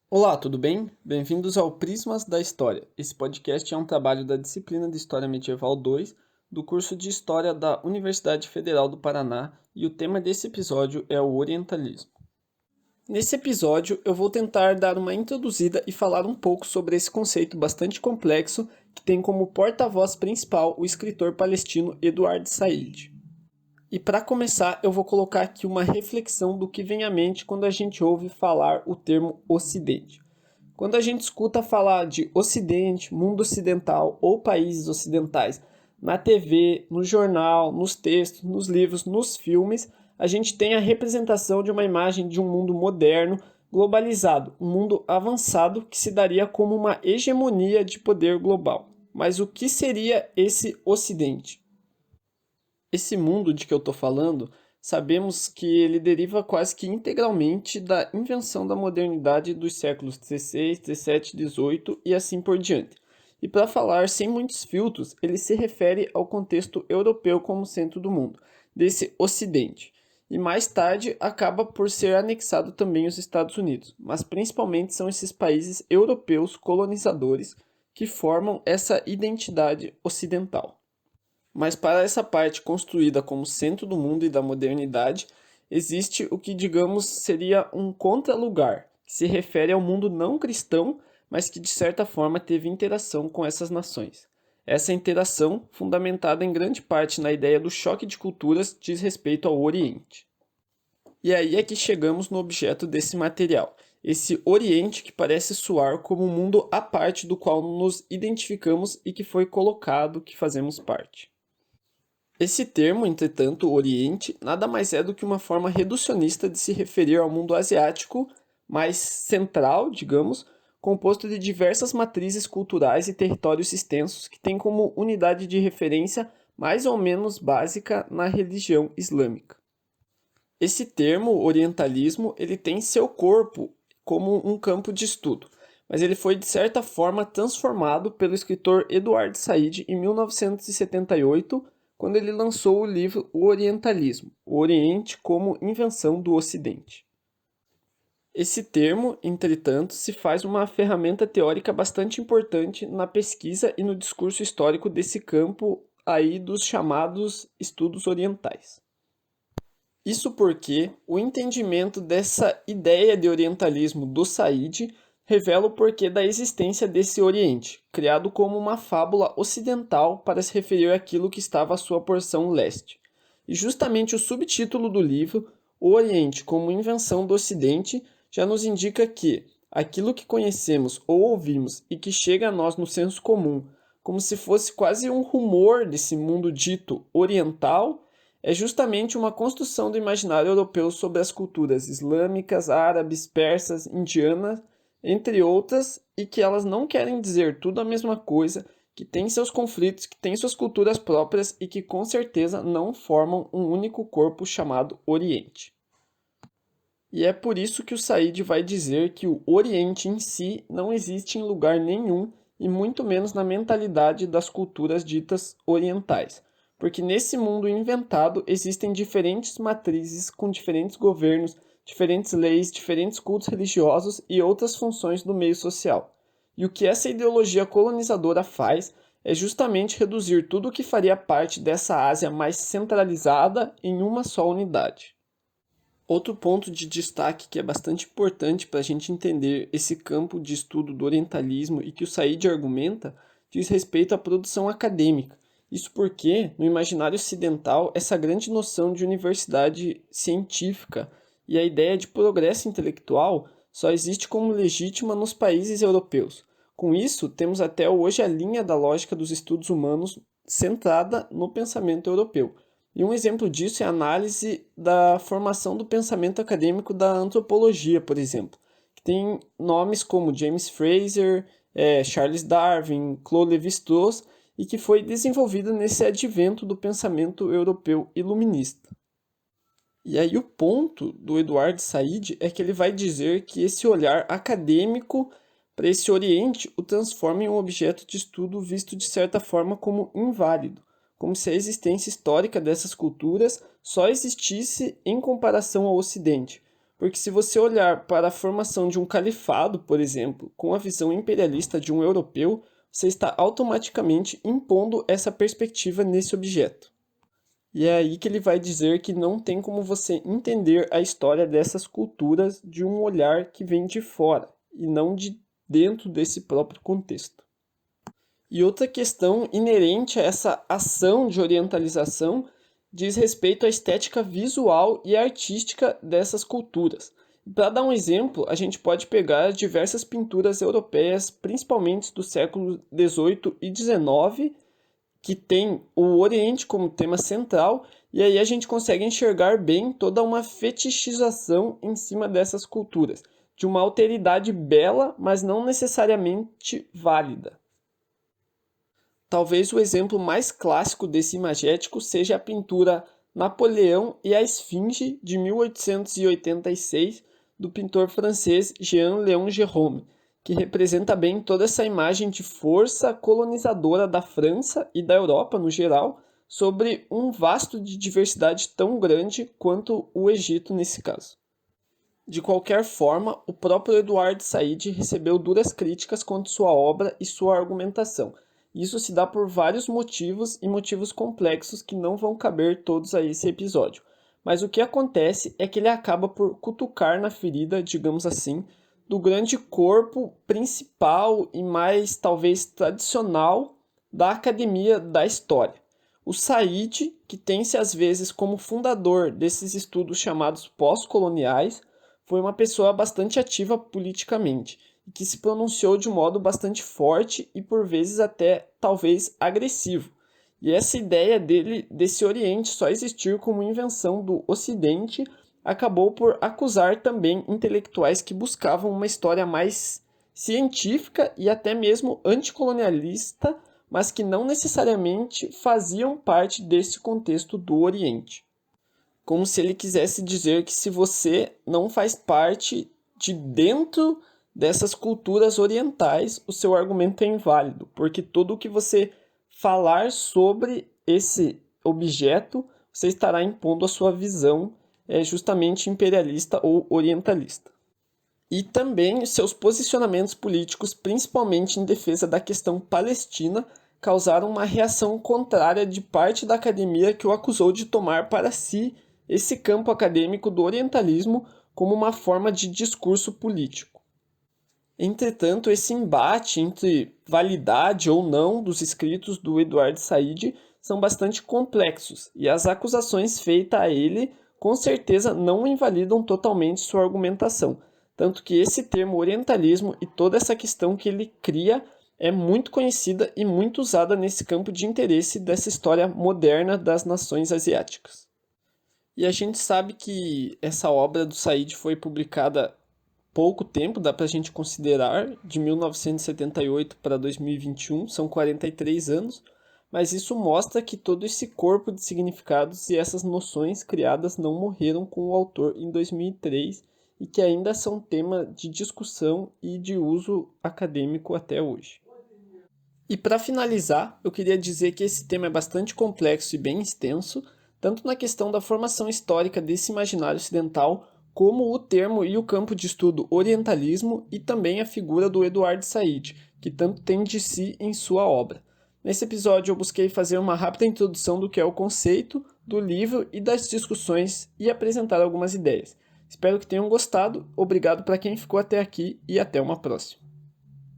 Olá, tudo bem? Bem-vindos ao Prismas da História. Esse podcast é um trabalho da disciplina de História Medieval 2 do curso de História da Universidade Federal do Paraná e o tema desse episódio é o Orientalismo. Nesse episódio, eu vou tentar dar uma introduzida e falar um pouco sobre esse conceito bastante complexo que tem como porta-voz principal o escritor palestino Eduard Said. E para começar, eu vou colocar aqui uma reflexão do que vem à mente quando a gente ouve falar o termo Ocidente. Quando a gente escuta falar de Ocidente, mundo ocidental ou países ocidentais na TV, no jornal, nos textos, nos livros, nos filmes, a gente tem a representação de uma imagem de um mundo moderno, globalizado, um mundo avançado que se daria como uma hegemonia de poder global. Mas o que seria esse Ocidente? Esse mundo de que eu estou falando, sabemos que ele deriva quase que integralmente da invenção da modernidade dos séculos XVI, XVII, XVIII e assim por diante. E para falar sem muitos filtros, ele se refere ao contexto europeu como centro do mundo, desse Ocidente. E mais tarde acaba por ser anexado também os Estados Unidos, mas principalmente são esses países europeus colonizadores que formam essa identidade ocidental. Mas para essa parte construída como centro do mundo e da modernidade, existe o que, digamos, seria um contralugar, que se refere ao mundo não cristão, mas que de certa forma teve interação com essas nações. Essa interação, fundamentada em grande parte na ideia do choque de culturas, diz respeito ao Oriente. E aí é que chegamos no objeto desse material, esse Oriente que parece soar como um mundo à parte do qual nos identificamos e que foi colocado que fazemos parte. Esse termo, entretanto, Oriente, nada mais é do que uma forma reducionista de se referir ao mundo asiático mais central, digamos, composto de diversas matrizes culturais e territórios extensos que tem como unidade de referência mais ou menos básica na religião islâmica. Esse termo, orientalismo, ele tem seu corpo como um campo de estudo, mas ele foi de certa forma transformado pelo escritor Eduard Said em 1978, quando ele lançou o livro O Orientalismo, o Oriente como invenção do Ocidente. Esse termo, entretanto, se faz uma ferramenta teórica bastante importante na pesquisa e no discurso histórico desse campo aí dos chamados estudos orientais. Isso porque o entendimento dessa ideia de orientalismo do Said revela o porquê da existência desse Oriente, criado como uma fábula ocidental para se referir àquilo que estava à sua porção leste. E justamente o subtítulo do livro, O Oriente como invenção do Ocidente, já nos indica que aquilo que conhecemos ou ouvimos e que chega a nós no senso comum, como se fosse quase um rumor desse mundo dito oriental, é justamente uma construção do imaginário europeu sobre as culturas islâmicas, árabes, persas, indianas, entre outras, e que elas não querem dizer tudo a mesma coisa, que têm seus conflitos, que têm suas culturas próprias e que com certeza não formam um único corpo chamado Oriente. E é por isso que o Said vai dizer que o Oriente em si não existe em lugar nenhum e muito menos na mentalidade das culturas ditas orientais, porque nesse mundo inventado existem diferentes matrizes com diferentes governos, diferentes leis, diferentes cultos religiosos e outras funções do meio social. E o que essa ideologia colonizadora faz é justamente reduzir tudo o que faria parte dessa Ásia mais centralizada em uma só unidade. Outro ponto de destaque que é bastante importante para a gente entender esse campo de estudo do orientalismo e que o Said argumenta diz respeito à produção acadêmica. Isso porque, no imaginário ocidental, essa grande noção de universidade científica e a ideia de progresso intelectual só existe como legítima nos países europeus. Com isso, temos até hoje a linha da lógica dos estudos humanos centrada no pensamento europeu. E um exemplo disso é a análise da formação do pensamento acadêmico da antropologia, por exemplo, que tem nomes como James Frazer, Charles Darwin, Claude Lévi-Strauss, e que foi desenvolvida nesse advento do pensamento europeu iluminista. E aí o ponto do Eduard Said é que ele vai dizer que esse olhar acadêmico para esse Oriente o transforma em um objeto de estudo visto de certa forma como inválido, como se a existência histórica dessas culturas só existisse em comparação ao Ocidente, Porque se você olhar para a formação de um califado, por exemplo, com a visão imperialista de um europeu, você está automaticamente impondo essa perspectiva nesse objeto. E é aí que ele vai dizer que não tem como você entender a história dessas culturas de um olhar que vem de fora, e não de dentro desse próprio contexto. E outra questão inerente a essa ação de orientalização diz respeito à estética visual e artística dessas culturas. Para dar um exemplo, a gente pode pegar diversas pinturas europeias, principalmente do século XVIII e XIX, que tem o Oriente como tema central, e aí a gente consegue enxergar bem toda uma fetichização em cima dessas culturas, de uma alteridade bela, mas não necessariamente válida. Talvez o exemplo mais clássico desse imagético seja a pintura Napoleão e a Esfinge, de 1886, do pintor francês Jean-Léon Gérôme, que representa bem toda essa imagem de força colonizadora da França e da Europa no geral, sobre um vasto de diversidade tão grande quanto o Egito nesse caso. De qualquer forma, o próprio Edward Said recebeu duras críticas contra sua obra e sua argumentação. Isso se dá por vários motivos e motivos complexos que não vão caber todos a esse episódio. Mas o que acontece é que ele acaba por cutucar na ferida, digamos assim, do grande corpo principal e mais talvez tradicional da academia da história. O Said, que tem-se às vezes como fundador desses estudos chamados pós-coloniais, foi uma pessoa bastante ativa politicamente e que se pronunciou de um modo bastante forte e por vezes até talvez agressivo. E essa ideia desse Oriente só existir como invenção do Ocidente acabou por acusar também intelectuais que buscavam uma história mais científica e até mesmo anticolonialista, mas que não necessariamente faziam parte desse contexto do Oriente. Como se ele quisesse dizer que se você não faz parte de dentro dessas culturas orientais, o seu argumento é inválido, porque tudo o que você falar sobre esse objeto, você estará impondo a sua visão justamente imperialista ou orientalista. E também os seus posicionamentos políticos, principalmente em defesa da questão palestina, causaram uma reação contrária de parte da academia que o acusou de tomar para si esse campo acadêmico do orientalismo como uma forma de discurso político. Entretanto, esse embate entre validade ou não dos escritos do Edward Said são bastante complexos, e as acusações feitas a ele com certeza não invalidam totalmente sua argumentação, tanto que esse termo orientalismo e toda essa questão que ele cria é muito conhecida e muito usada nesse campo de interesse dessa história moderna das nações asiáticas. E a gente sabe que essa obra do Said foi publicada pouco tempo, dá para a gente considerar, de 1978 para 2021, são 43 anos, mas isso mostra que todo esse corpo de significados e essas noções criadas não morreram com o autor em 2003 e que ainda são tema de discussão e de uso acadêmico até hoje. E para finalizar, eu queria dizer que esse tema é bastante complexo e bem extenso, tanto na questão da formação histórica desse imaginário ocidental, como o termo e o campo de estudo orientalismo e também a figura do Edward Said, que tanto tem de si em sua obra. Nesse episódio eu busquei fazer uma rápida introdução do que é o conceito, do livro e das discussões e apresentar algumas ideias. Espero que tenham gostado, obrigado para quem ficou até aqui e até uma próxima.